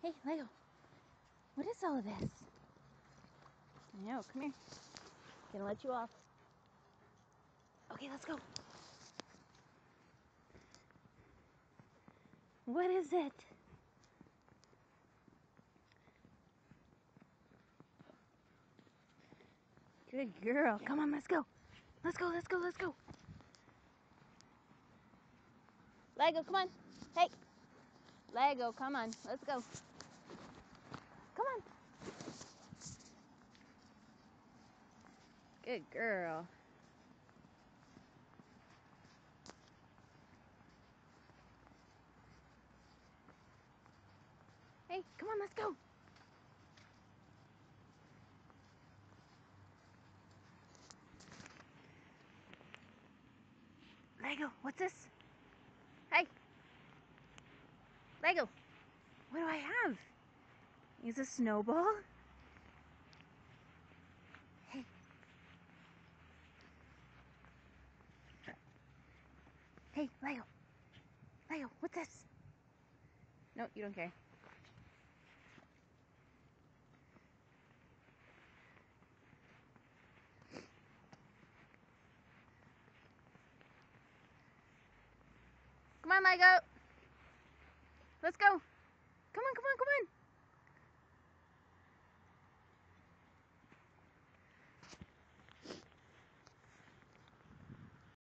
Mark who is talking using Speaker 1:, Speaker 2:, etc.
Speaker 1: Hey, Lego, what is all of this? I know, come here. Gonna let you off. Okay, let's go. What is it? Good girl. Come on, let's go. Let's go, let's go, let's go. Lego, come on. Hey. Lego, come on. Let's go. Come on. Good girl. Hey, come on, let's go. Lego, what's this? Hey. Lego, what do I have? Is a snowball? Hey. Hey, Lego. Lego, what's this? No, you don't care. Come on, Lego. Let's go.